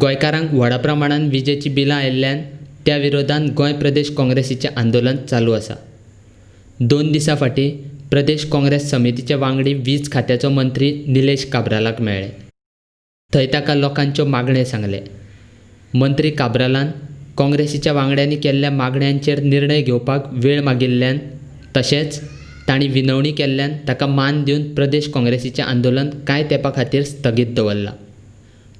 गोंयकारांक व्हडा प्रमाणात विजेची बिलां आयिल्ल्यान त्या विरोधात गोंय प्रदेश काँग्रेसीचें आंदोलन चालू आसा. 2 दिसां फाटीं प्रदेश काँग्रेस समितीचे वांगडी वीज खात्याचो मंत्री निलेश काब्रालाक मेळ्ळे. थंय ताका लोकांच्यो मागण्यो सांगले. मंत्री काब्रालान काँग्रेसीच्या वांगड्यांनी केल्ल्या मागण्यांचेर निर्णय घेवपाक वेळ मागिल्ल्यान तशेंच तांणी विनवणी केल्ल्यान ताका मान दिवन प्रदेश काँग्रेसीचें आंदोलन कांय तेंपा खातीर स्थगीत दवरलां,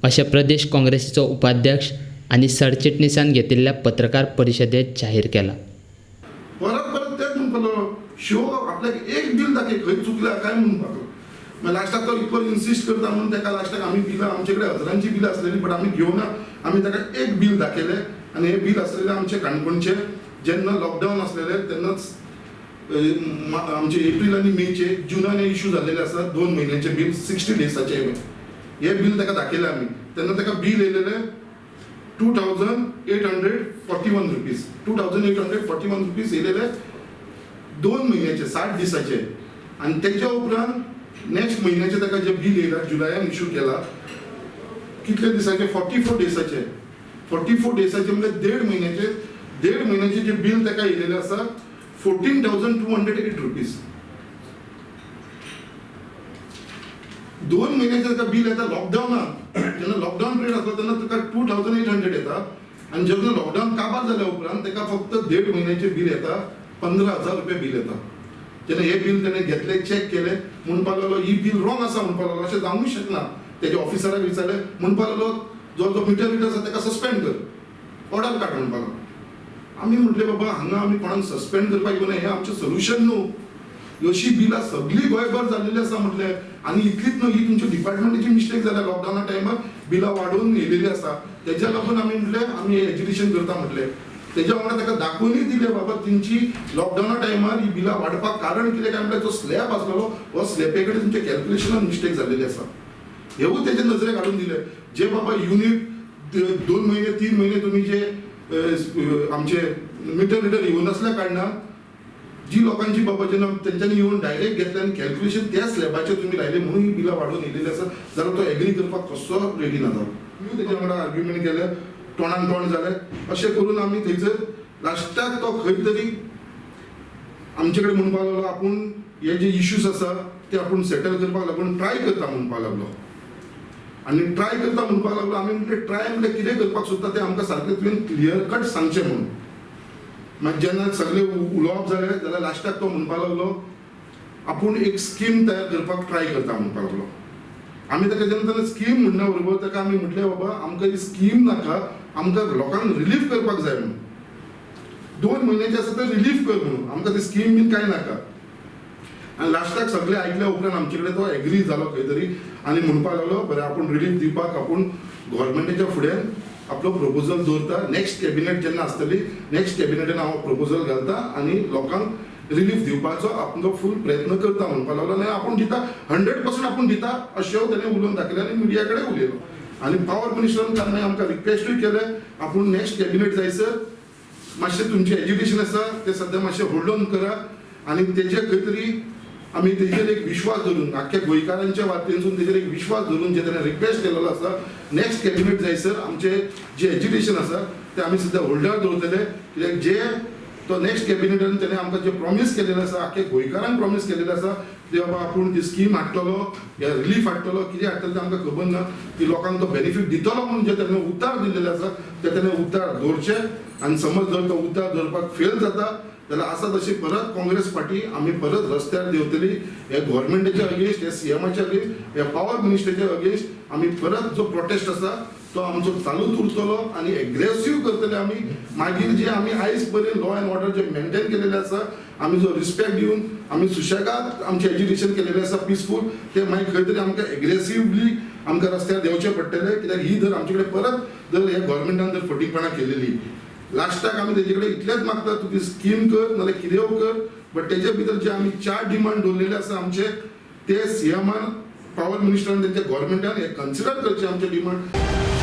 अशें प्रदेश काँग्रेसीचो उपाध्यक्ष आनी सरचिटणीसान घेतिल्ल्या पत्रकार परिशदेंत जाहीर केलां. परत परत तेच म्हणपालो शो आपल्याक एक बिल दाखय खंय चुकल्या काय म्हणपाक. मागीर लास्टाक तो इतको इन्सिस्ट करता म्हणून ताका लास्टाक आमी बिलां आमचे कडेन हजारांची बिलां आसलेली बट आमी घेवना. आमी ताका एक बिल दाखयलें आनी हें बिल आसलेलें आमचे काणकोणचें. जेन्ना लॉकडावन आसलेलें तेन्नाच आमचे एप्रील आनी मेचे जुनान इश्यू जाल्लेले आसा 2 म्हयन्याचें बिल 60 डेसाचें. हे बिल ताका दाखयलें आमी. तेन्ना ताका बिल येयलेलें 2841 रुपीज. 2841 रुपीज येयलेले 2 म्हयन्याचे 60 दिसाचे. आनी तेच्या उपरांत नेक्स्ट म्हयन्याचे ताका जे बिल येयला जुलयान इश्यू केला कितले दिसाचे 44 डेसाचे. 44 डेसाचे म्हणजे 1.5 म्हयन्याचे जे बिल ताका येयलेले आसा 14,208 रुपीज. 2 म्हयन्याचे ताका बिल येता लॉकडावनात. जेन्ना लॉकडावन पिरियड आसलो तेन्ना ताका 2,800 येता आनी जेन्ना लॉकडावन काबार जाल्या उपरांत ताका फक्त 1.5 म्हयन्याचे बिल येता 15,000 रुपया बिल येता. जेन्ना हे बिल ताणें घेतले चॅक केले म्हणपाक लागलो ही बिल रॉंग आसा म्हणपाक लागलो. अशें जावंक शकना. तेच्या ऑफिसराक विचारलें म्हणपाक लागलो जो मिटर रीडर आसा ताका सस्पेंड कर, ऑर्डर काड म्हणपाक लागलो. आमी म्हटलें बाबा हांगा आमी कोणाक सस्पेंड करपाक येवना, हें आमचें सोल्युशन न्हू. अशी बिलां सगळी गोंयभर जाल्लेली आसा म्हटलें. आनी इतलीच न्हू ही तुमच्या डिपार्टमेंटाची मिस्टेक जाल्या. लॉकडावना टायमार बिलां वाडोवन येयलेली आसा. तेज्या लागून आमी म्हटलें आमी एज्युकेशन करता म्हटलें. तेज्या वांगडा ताका दाखोवनूय दिलें बाबा तेंची लॉकडावना टायमार ही बिलां वाडपाक कारण कितें काय म्हटल्यार जो स्लॅब आसलेलो हो स्लॅबे कडेन तुमच्या कॅल्क्युलेशनान मिस्टेक जाल्लेली आसा. हेवूय तेजे नजरेक हाडून दिलें. जे बाबा युनिट 2 म्हयने 3 म्हयने तुमी जे आमचे मिटर रिडर येवन आसल्या कारणान जी लोकांची बाबा जेन्ना तेंच्यांनी येवन डायरेक्ट घेतले आनी कॅल्क्युलेशन त्या स्लॅबाचेर तुमी लायले म्हणून ही बिलां वाडोवन येयलेली आसा जाल्यार तो एग्री करपाक कसो रेडी ना जालो. तेज्या वांगडा आर्ग्युमेंट केलें, तोंडान तोंड जालें. अशें करून आमी थंयसर लास्टाक तो खंय तरी आमचे कडेन म्हणपाक लागलो आपूण हे जे इश्यूज आसा ते आपूण सेटल करपाक लागून ट्राय करता म्हणपाक लागलो. आनी ट्राय करता म्हणपाक लागलो. आमी म्हणलें ट्राय म्हणल्यार कितें करपाक सोदता तें आमकां सारकें तुवें क्लियर कट सांगचें म्हणून. मागीर जेन्ना सगळें उलोवप जालें जाल्यार लास्टाक तो म्हणपाक लागलो आपूण एक स्कीम तयार करपाक ट्राय करता म्हणपाक लागलो. आमी ताका जेन्ना स्कीम म्हणना बरोबर ताका आमी म्हटलें बाबा आमकां ही स्कीम नाका, आमकां लोकांक रिलीफ करपाक जाय म्हणून. 2 म्हयन्याचे आसा ते रिलीफ कर म्हणून, आमकां ती स्कीम बीन कांय नाका. आनी लास्टाक सगळें आयकल्या उपरांत आमचे कडेन तो एग्री जालो खंय तरी आनी म्हणपाक लागलो बरें आपूण रिलीफ दिवपाक आपूण गव्हर्मेंटाच्या फुड्यान आपलो प्रपोजल दवरता. नेक्स्ट कॅबिनेट जेन्ना आसतली नेक्स्ट कॅबिनेटान हांव प्रपोजल घालता आनी लोकांक रिलीफ दिवपाचो आपलो फूल प्रयत्न करता म्हणपाक लागलो. आनी आपूण दिता 100% आपूण दिता अशें ताणें उलोवन दाखयलें आनी मिडिया कडेन उलयलो. आनी पावर मिनिस्टरान ताणें आमकां रिक्वेस्टूय केलें आपूण नेक्स्ट कॅबिनेट जायसर मातशें तुमचें एज्युकेशन आसा तें सद्या मातशें होल्ड ऑन करा आनी तेजे खंय तरी आमी तेजेर एक विश्वास धरून आख्ख्या गोंयकारांच्या वाटेनसून तेजेर एक विश्वास धरून जे ताणें रिक्वेस्ट केलेलो आसा नेक्स्ट कॅबिनेट जायसर आमचें जें एज्युकेशन आसा तें आमी सद्या होल्डार दवरतले. कित्याक जे तो नेक्स्ट कॅबिनेटान तेणें आमकां जें प्रॉमीस केलेलें आसा आख्ख्या गोंयकारांक प्रॉमीस केलेलें आसा ते बाबा आपूण ती स्कीम हाडटलो या रिलीफ हाडटलो कितें हाडटलो तें आमकां खबर ना. की लोकांक तो बेनिफीट दितलो म्हणून जे ताणें उतार दिलेले आसा ते ताणें उतार दवरचे. आनी समज जर तो उतार दवरपाक फेल जाता जाल्यार आसा तशी परत काँग्रेस पार्टी आमी परत रस्त्यार देंवतली. हे गव्हर्मेंटाच्या अगेन्स्ट हे सीएमाच्या अगेन्स्ट हे पावर मिनिस्टराच्या अगेन्स्ट आमी परत जो प्रोटेस्ट आसा तो आमचो चालूच उरतलो आनी एग्रेसीव करतले आमी. मागीर जे आमी आयज पर्यंत लॉ एंड ऑर्डर जे मेंटेन केलेले आसा आमी जो रिस्पेक्ट दिवन आमी सुशेगाद आमचें एज्युकेशन केलेलें आसा पिसफूल ते मागीर खंय तरी आमकां एग्रेसिवली आमकां रस्त्यार देंवचें पडटलें. कित्याक ही जर आमचे कडेन परत जर ह्या गव्हर्मेंटान जर फटींगपणां केलेली लास्टाक आमी तेजे कडेन इतलेंच मागता तूं ती स्कीम कर नाल्यार कितेंय कर बट तेजे भितर जे आमी 4 डिमांड दवरलेले आसा आमचे ते सीएमान पावर मिनिस्टरान तेंच्या गव्हर्मेंटान हे कन्सिडर करचे आमचे डिमांड.